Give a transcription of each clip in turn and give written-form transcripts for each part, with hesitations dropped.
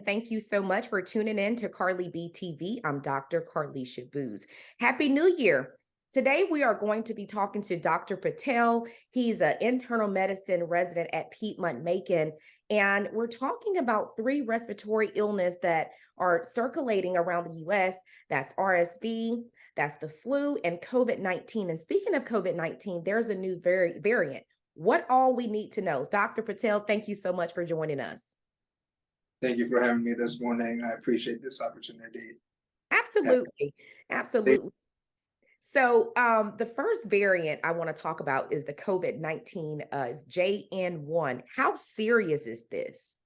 and thank you so much for tuning in to KBTV. I'm Dr. Karlisha Booz. Happy New Year. Today, we are going to be talking to Dr. Patel. He's an internal medicine resident at Piedmont Macon, and we're talking about 3 respiratory illness that are circulating around the U.S. That's RSV, that's the flu, and COVID-19. And speaking of COVID-19, there's a new variant. What all we need to know. Dr. Patel, thank you so much for joining us. Thank you for having me this morning. I appreciate this opportunity. Absolutely. Absolutely. So the first variant I want to talk about is the COVID-19 is JN1. How serious is this?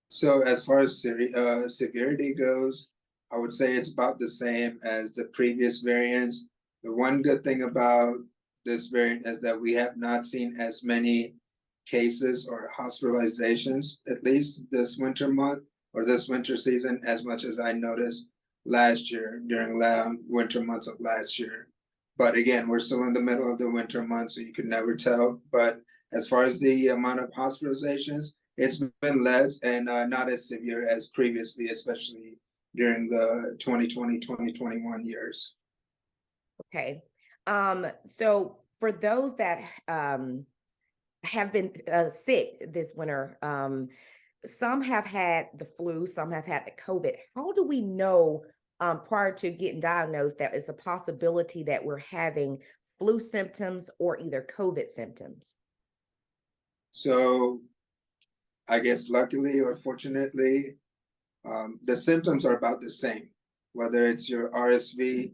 So as far as severity goes, I would say it's about the same as the previous variants. The one good thing about this variant is that we have not seen as many cases or hospitalizations, at least this winter month or this winter season, as much as I noticed last year during winter months of last year. But again, we're still in the middle of the winter months, so you can never tell. But as far as the amount of hospitalizations, it's been less and not as severe as previously, especially during the 2020, 2021 years. Okay. So for those that have been sick this winter, some have had the flu, some have had the COVID. How do we know prior to getting diagnosed that it's a possibility that we're having flu symptoms or either COVID symptoms? So I guess luckily or fortunately, the symptoms are about the same. Whether it's your RSV,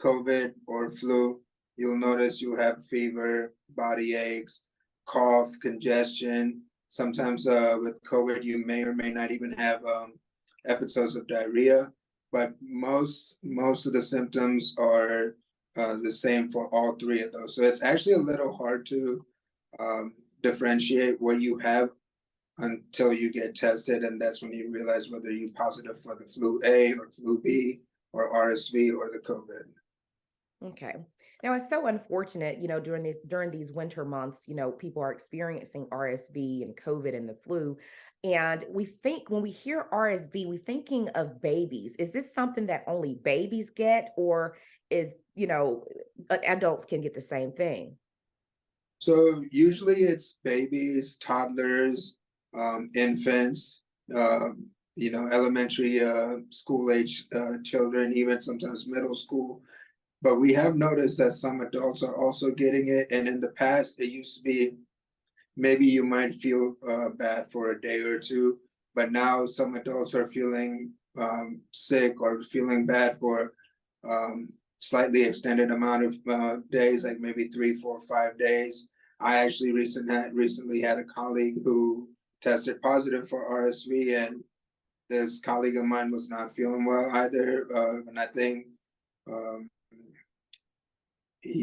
COVID, or flu, you'll notice you have fever, body aches, cough, congestion. Sometimes with COVID, you may or may not even have episodes of diarrhea, but most of the symptoms are the same for all 3 of those. So it's actually a little hard to differentiate what you have until you get tested, and that's when you realize whether you're positive for the flu A or flu B or RSV or the COVID. Okay. Now it's so unfortunate, during these winter months, people are experiencing RSV and COVID and the flu. And we think when we hear RSV, we're thinking of babies. Is this something that only babies get, or is, adults can get the same thing? So usually it's babies, toddlers, infants, elementary school age children, even sometimes middle school. But we have noticed that some adults are also getting it. And in the past, it used to be maybe you might feel bad for a day or 2, but now some adults are feeling sick or feeling bad for slightly extended amount of days, like maybe 3, 4, 5 days. I actually recently had a colleague who tested positive for RSV, and this colleague of mine was not feeling well either. And I think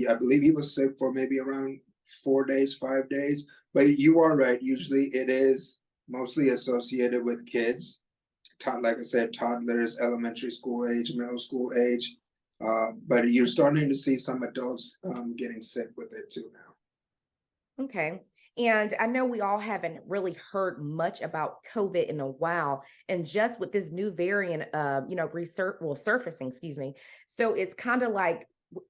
I believe he was sick for maybe around 4 days, 5 days. But you are right. Usually it is mostly associated with kids. Like I said, toddlers, elementary school age, middle school age. But you're starting to see some adults getting sick with it too now. Okay. And I know we all haven't really heard much about COVID in a while. And just with this new variant, surfacing, excuse me. So it's kind of like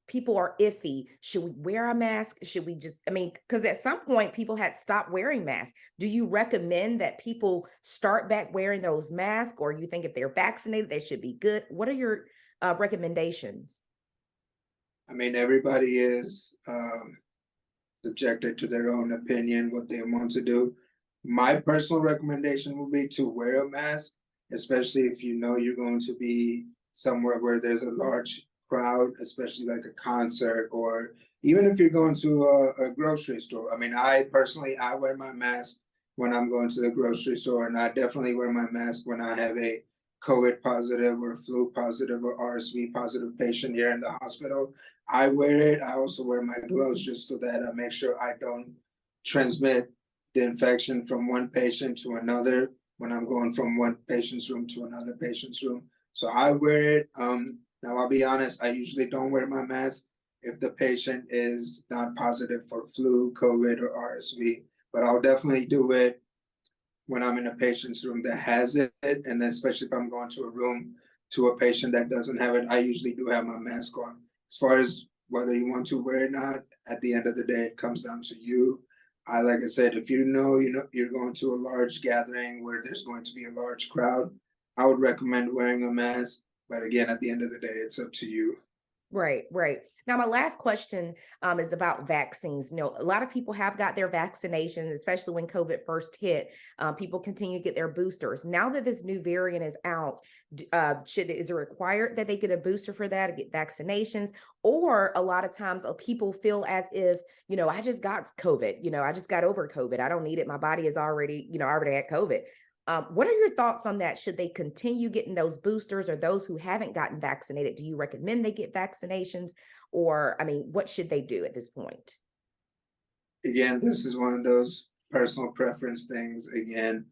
people are iffy. Should we wear a mask? Should we because at some point people had stopped wearing masks. Do you recommend that people start back wearing those masks, or you think if they're vaccinated, they should be good? What are your recommendations? I mean, everybody is subjected to their own opinion, what they want to do. My personal recommendation would be to wear a mask, especially if you know you're going to be somewhere where there's a large crowd, especially like a concert, or even if you're going to a grocery store. I mean, I wear my mask when I'm going to the grocery store, and I definitely wear my mask when I have a COVID positive or flu positive or RSV positive patient here in the hospital. I wear it. I also wear my gloves just so that I make sure I don't transmit the infection from one patient to another when I'm going from one patient's room to another patient's room. So I wear it. Now, I'll be honest, I usually don't wear my mask if the patient is not positive for flu, COVID, or RSV, but I'll definitely do it when I'm in a patient's room that has it, and then especially if I'm going to a room to a patient that doesn't have it, I usually do have my mask on. As far as whether you want to wear it or not, at the end of the day, it comes down to you. Like I said, if you know you're going to a large gathering where there's going to be a large crowd, I would recommend wearing a mask. But again, at the end of the day, it's up to you. Right, right. Now, my last question is about vaccines. You know, a lot of people have got their vaccinations, especially when COVID first hit. People continue to get their boosters. Now that this new variant is out, is it required that they get a booster for that, to get vaccinations? Or a lot of times people feel as if, you know, I just got COVID, you know, I just got over COVID. I don't need it. My body is already, you know, I already had COVID. What are your thoughts on that? Should they continue getting those boosters, or those who haven't gotten vaccinated? Do you recommend they get vaccinations? Or, I mean, what should they do at this point? Again, this is one of those personal preference things. Again,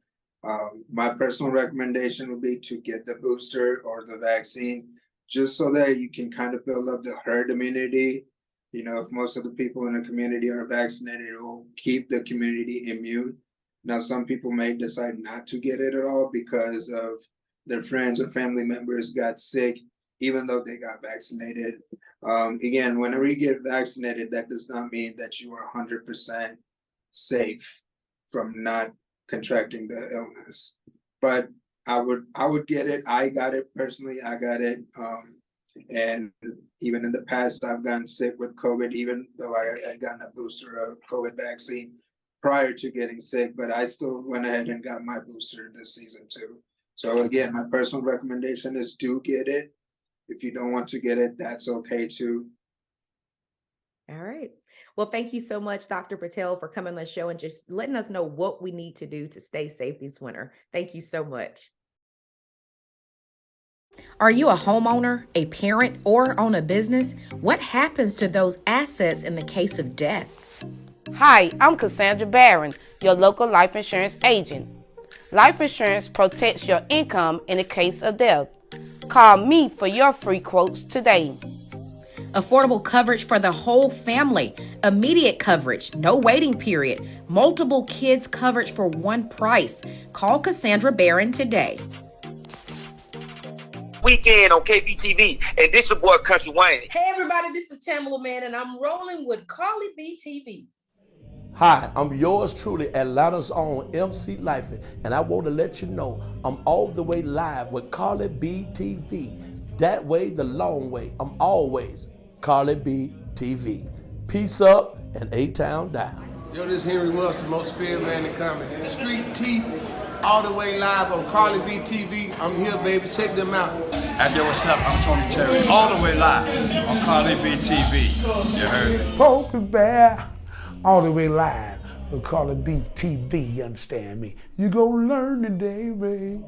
my personal recommendation would be to get the booster or the vaccine, just so that you can kind of build up the herd immunity. You know, if most of the people in the community are vaccinated, it will keep the community immune. Now, some people may decide not to get it at all because of their friends or family members got sick, even though they got vaccinated. Again, whenever you get vaccinated, that does not mean that you are 100% safe from not contracting the illness. But I would get it. I got it personally. I got it. And even in the past, I've gotten sick with COVID, even though I had gotten a booster of COVID vaccine prior to getting sick, but I still went ahead and got my booster this season too. So again, my personal recommendation is do get it. If you don't want to get it, that's okay too. All right. Well, thank you so much, Dr. Patel, for coming on the show and just letting us know what we need to do to stay safe this winter. Thank you so much. Are you a homeowner, a parent, or own a business? What happens to those assets in the case of death? Hi, I'm Cassandra Barron, your local life insurance agent. Life insurance protects your income in the case of death. Call me for your free quotes today. Affordable coverage for the whole family, immediate coverage, no waiting period, multiple kids coverage for one price. Call Cassandra Barron today. Weekend on KBTV, and this your boy Country Wayne. Hey everybody, this is Tamala Man, and I'm rolling with KBTV. Hi, I'm yours truly, Atlanta's own MC Lifey, and I want to let you know I'm all the way live with Carly B TV. That way, the long way. I'm always Carly B TV. Peace up and A-Town down. Yo, this is Henry Wells, the most feared man in comedy. Street T, all the way live on Carly B TV. I'm here, baby. Check them out. Hey, yo, what's up? I'm Tony Terry, all the way live on Carly B TV. You heard me? Poker Bear, all the way live with Carly B TV. You understand me? You gonna learn today, babe.